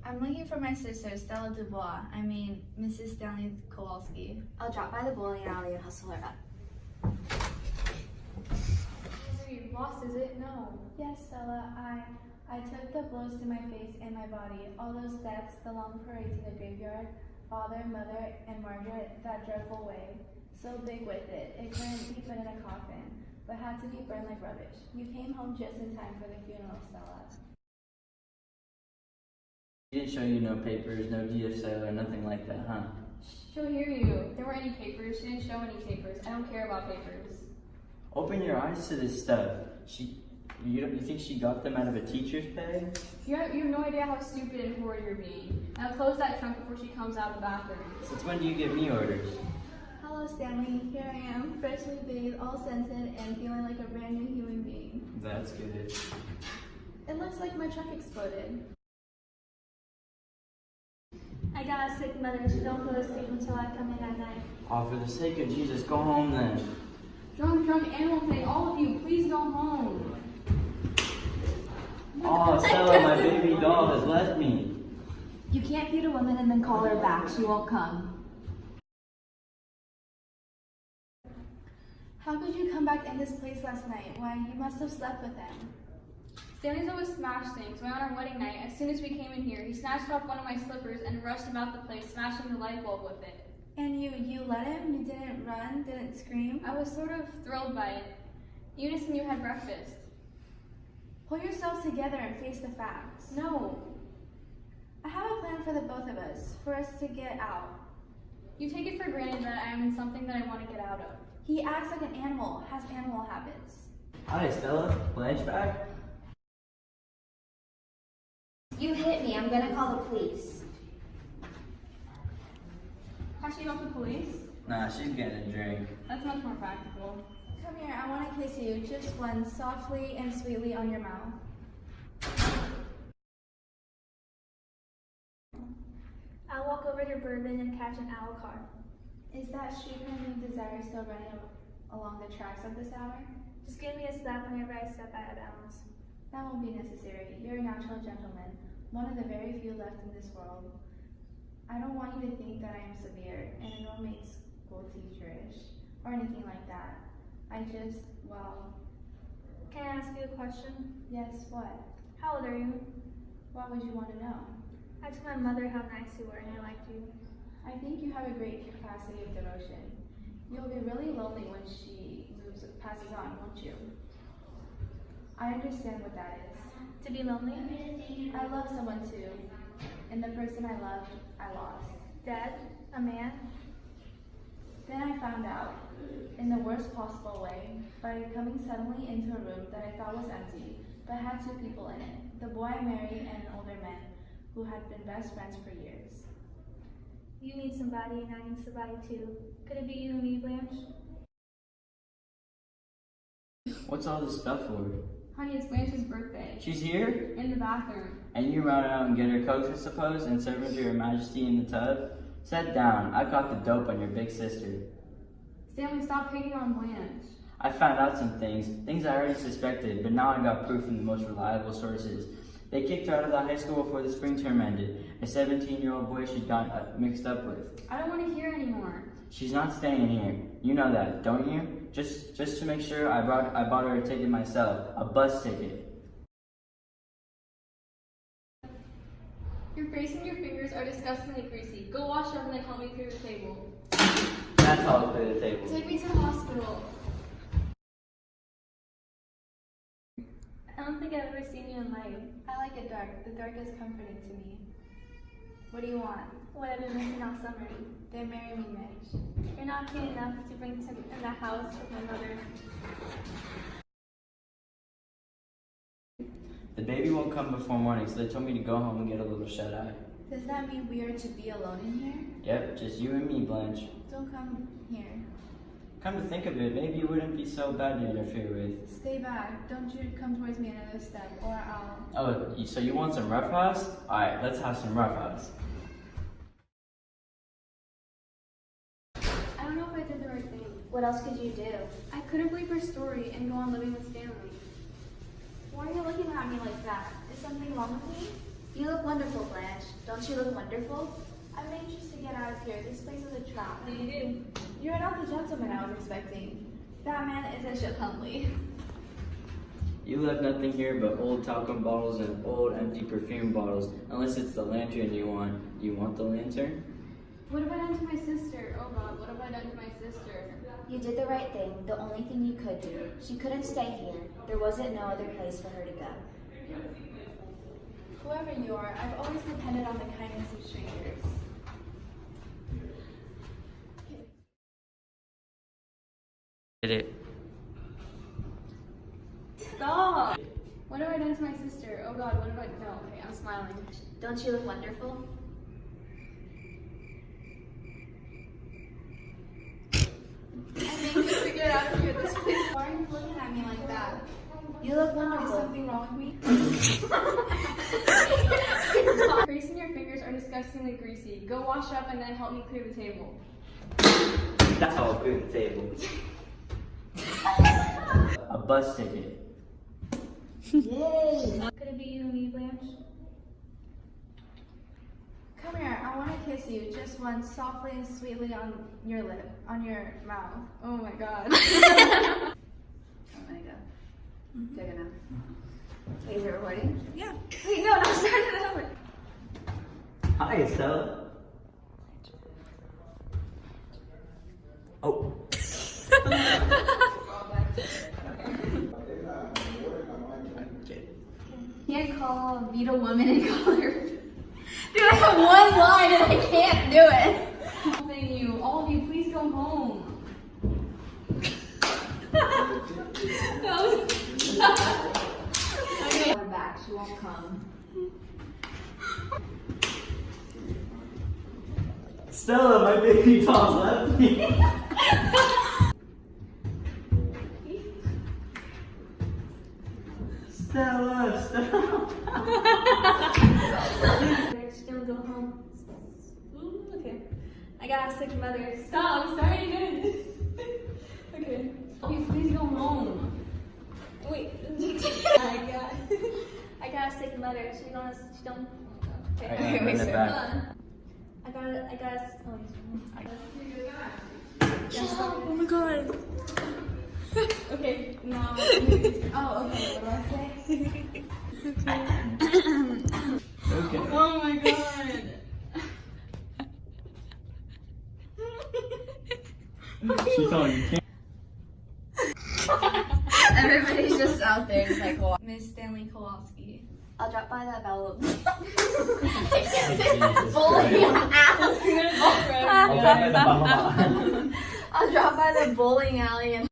I'm looking for my sister, Stella Dubois. I mean, Mrs. Stanley Kowalski. I'll drop by the bowling alley and hustle her up. Are you lost, is it? No. Yes, Stella, I took the blows to my face and my body. All those deaths, the long parades in the graveyard, father, mother, and Margaret, that dreadful way. So big with it, it couldn't be put in a coffin, but had to be burned like rubbish. You came home just in time for the funeral, Stella. She didn't show you no papers, no DSO, or nothing like that, huh? She'll hear you. There weren't any papers. She didn't show any papers. I don't care about papers. Open your eyes to this stuff. You think she got them out of a teacher's pay? You have no idea how stupid and horrid you're being. Now close that trunk before she comes out of the bathroom. Since when do you give me orders? Hello, Stanley. Here I am, freshly bathed, all scented, and feeling like a brand new human being. That's good. It looks like my truck exploded. I got a sick mother, so don't go to sleep until I come in at night. Oh, for the sake of Jesus, go home then. Drunk animal thing, all of you, please go home. Oh, Stella, my baby doll has left me. You can't beat a woman and then call her back. She won't come. How could you come back in this place last night? Why, you must have slept with him. Stanley's always smashed things. Why on our wedding night, as soon as we came in here, he snatched off one of my slippers and rushed about the place, smashing the light bulb with it. And you let him? You didn't run, didn't scream? I was sort of thrilled by it. Eunice and you had breakfast. Pull yourselves together and face the facts. No. I have a plan for the both of us, for us to get out. You take it for granted that I'm in something that I want to get out of. He acts like an animal, has animal habits. Hi, Stella. Blanche back? You hit me. I'm gonna call the police. Has she got the police? Nah, she's getting a drink. That's much more practical. Come here, I want to kiss you, just one, softly and sweetly on your mouth. I'll walk over to Bourbon and catch an owl car. Is that street named Desire still running along the tracks at this hour? Just give me a slap whenever I step out of bounds. That won't be necessary. You're a natural gentleman, one of the very few left in this world. I don't want you to think that I am severe and a no-mate school teacher-ish, or anything like that. I just, well... Can I ask you a question? Yes, what? How old are you? What would you want to know? I told my mother how nice you were and I liked you. I think you have a great capacity of devotion. You'll be really lonely when she passes on, won't you? I understand what that is. To be lonely? I love someone too, and the person I loved, I lost. Dead? A man? Then I found out, in the worst possible way, by coming suddenly into a room that I thought was empty, but had two people in it, the boy I married and an older man, who had been best friends for years. You need somebody and I need somebody too. Could it be you and me, Blanche? What's all this stuff for? Honey, it's Blanche's birthday. She's here? In the bathroom. And you run out and get her cokes, I suppose, and serve her to your majesty in the tub? Sit down. I got the dope on your big sister. Stanley, stop picking on Blanche. I found out some things I already suspected, but now I got proof from the most reliable sources. They kicked her out of the high school before the spring term ended, a 17-year-old boy she'd got mixed up with. I don't want to hear anymore. She's not staying here. You know that, don't you? Just to make sure, I bought her a ticket myself, a bus ticket. Your face and your fingers are disgustingly greasy. Go wash up and then help me clear the table. That's how I'll clear the table. Take me to the hospital. I don't think I've ever seen you in light. I like it dark. The dark is comforting to me. What do you want? What I've been missing all summer. Then marry me, Mitch. You're not cute enough to bring to in the house with my mother. The baby won't come before morning, so they told me to go home and get a little shut-eye. Does that mean we are to be alone in here? Yep, just you and me, Blanche. Don't come here. Come to think of it, maybe it wouldn't be so bad to interfere with. Stay back. Don't you come towards me another step, or I'll... Oh, so you want some roughhouse? Alright, let's have some roughhouse. I don't know if I did the right thing. What else could you do? I couldn't believe her story and go on living with Stanley. Why are you looking at me like that? Is something wrong with me? You look wonderful, Blanche. Don't you look wonderful? I'm anxious to get out of here. This place is a trap. You're not the gentleman I was expecting. That man is a Chip Huntley. You left nothing here but old talcum bottles and old empty perfume bottles. Unless it's the lantern you want. You want the lantern? What have I done to my sister? Oh God, what have I done to my sister? You did the right thing, the only thing you could do. She couldn't stay here. There wasn't no other place for her to go. Whoever you are, I've always depended on the kindness of strangers. Did it? Stop! What have I done to my sister? Oh God, what have I? No, okay, I'm smiling. Don't you look wonderful? I'm anxious to get out of here. This place. Why are you looking at me like that? You look Is wonderful. something wrong with me? Grace and your fingers are disgustingly greasy. Go wash up and then help me clear the table. That's how I'll clear the table. A bus ticket. Yay! Could it be you and me, Blanche? Come here. I want to kiss you just once, softly and sweetly on your lip, on your mouth. Oh my God. I'm gonna go. Take it now. Wait, is it recording? Yeah. Wait, no, start it over. Hi, Estella. Oh. Can't call a Vita woman and call her. Dude, I have one line and I can't do it. Thank you. All of you, please go home. Her back, she won't come. Stella, my baby doll's left me. Stella. Still go home. Okay. I got a sick mother. Stop, I'm starting again. Okay. You please go home. Wait. I got a sick mother. She don't. Okay. Alright, bring it back. I got Oh my god. Okay, now. Oh, okay. What do I say? Okay. Oh my God. She's on you can't. Everybody's just out there, just like, well, Miss Stanley Kowalski. I'll drop by the bell. I'll I'll drop by the bowling alley and